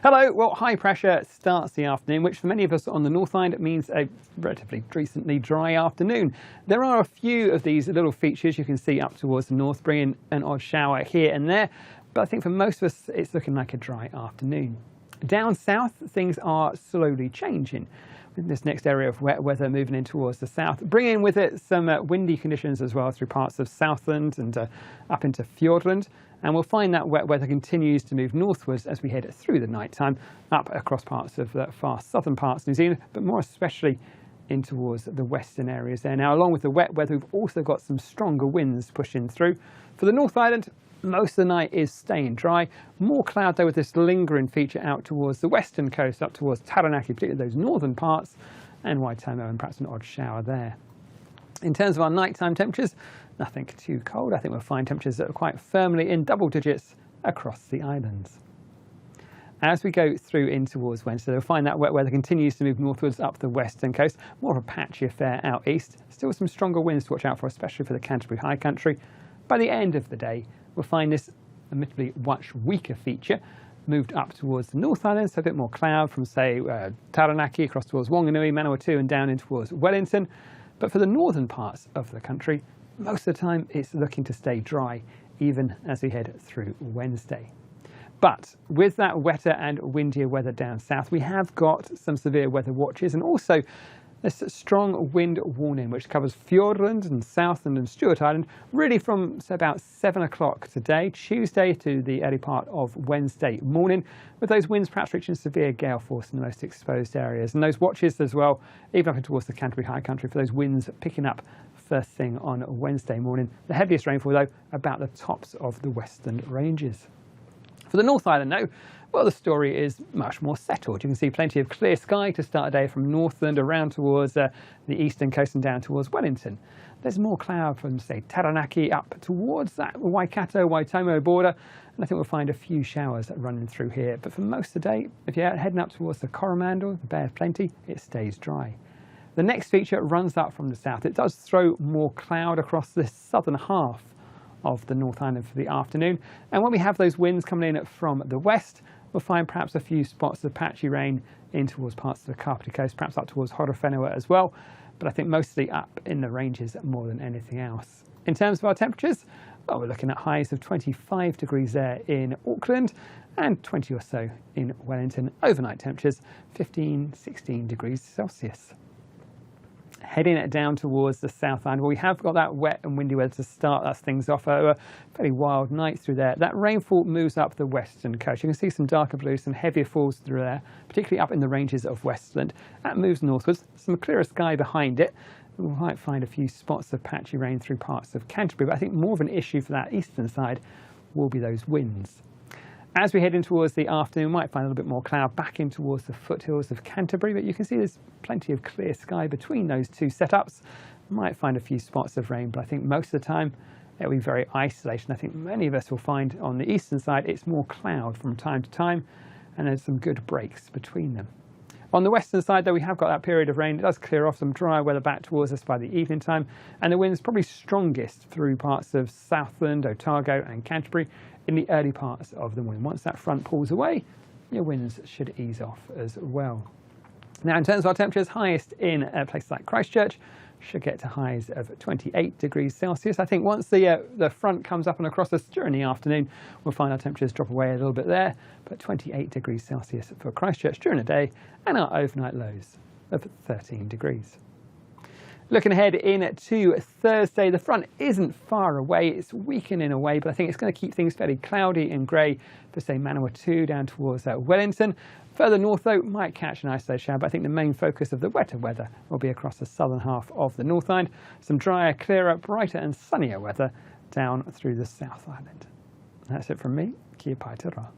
Hello, well, high pressure starts the afternoon, which for many of us on the North Island means a relatively decently dry afternoon. There are a few of these little features you can see up towards the north, bringing an odd shower here and there, but I think for most of us it's looking like a dry afternoon. Down south, things are slowly changing, with this next area of wet weather moving in towards the south, bringing with it some windy conditions as well through parts of Southland and up into Fiordland. And we'll find that wet weather continues to move northwards as we head through the night time, up across parts of the far southern parts of New Zealand, but more especially in towards the western areas there. Now, along with the wet weather, we've also got some stronger winds pushing through. For the North Island, most of the night is staying dry. More cloud though, with this lingering feature out towards the western coast, up towards Taranaki, particularly those northern parts, and Waitomo, and perhaps an odd shower there. In terms of our nighttime temperatures, nothing too cold. I think we'll find temperatures that are quite firmly in double digits across the islands. As we go through in towards Wednesday, we'll find that wet weather continues to move northwards up the western coast, more of a patchy affair out east. Still some stronger winds to watch out for, especially for the Canterbury High Country. By the end of the day, we'll find this admittedly much weaker feature moved up towards the North Island, so a bit more cloud from, say, Taranaki across towards Wanganui, Manawatu, and down in towards Wellington. But for the northern parts of the country, most of the time it's looking to stay dry, even as we head through Wednesday. But with that wetter and windier weather down south, we have got some severe weather watches and also this strong wind warning, which covers Fiordland and Southland and Stewart Island, really from about 7 o'clock today, Tuesday, to the early part of Wednesday morning, with those winds perhaps reaching severe gale force in the most exposed areas. And those watches as well, even up towards the Canterbury High Country, for those winds picking up first thing on Wednesday morning. The heaviest rainfall, though, about the tops of the western ranges. For the North Island, though, well, the story is much more settled. You can see plenty of clear sky to start a day from Northland around towards the eastern coast and down towards Wellington. There's more cloud from, say, Taranaki up towards that Waikato-Waitomo border, and I think we'll find a few showers running through here. But for most of the day, if you're heading up towards the Coromandel, the Bay of Plenty, it stays dry. The next feature runs up from the south. It does throw more cloud across the southern half of the North Island for the afternoon. And when we have those winds coming in from the west, we'll find perhaps a few spots of patchy rain in towards parts of the Kapiti Coast, perhaps up towards Horowhenua as well. But I think mostly up in the ranges more than anything else. In terms of our temperatures, well, we're looking at highs of 25 degrees there in Auckland and 20 or so in Wellington. Overnight temperatures 15-16 degrees Celsius. Heading down towards the South Island, well, we have got that wet and windy weather to start us things off. A fairly wild night through there. That rainfall moves up the western coast. You can see some darker blue, some heavier falls through there, particularly up in the ranges of Westland. That moves northwards, some clearer sky behind it. We might find a few spots of patchy rain through parts of Canterbury, but I think more of an issue for that eastern side will be those winds. As we head in towards the afternoon, we might find a little bit more cloud back in towards the foothills of Canterbury, but you can see there's plenty of clear sky between those two setups. We might find a few spots of rain, but I think most of the time it will be very isolated. I think many of us will find on the eastern side it's more cloud from time to time, and there's some good breaks between them. On the western side, though, we have got that period of rain. It does clear off, some dry weather back towards us by the evening time, and the wind's probably strongest through parts of Southland, Otago and Canterbury in the early parts of the morning. Once that front pulls away, your winds should ease off as well. Now, in terms of our temperatures, highest in places like Christchurch, should get to highs of 28 degrees Celsius. I think once the front comes up and across us during the afternoon, we'll find our temperatures drop away a little bit there, but 28 degrees Celsius for Christchurch during the day, and our overnight lows of 13 degrees. Looking ahead into Thursday, the front isn't far away. It's weakening away, but I think it's going to keep things fairly cloudy and grey for, say, Manawatu down towards Wellington. Further north, though, might catch an isolated shower, but I think the main focus of the wetter weather will be across the southern half of the North Island. Some drier, clearer, brighter and sunnier weather down through the South Island. That's it from me. Kia pai te rā.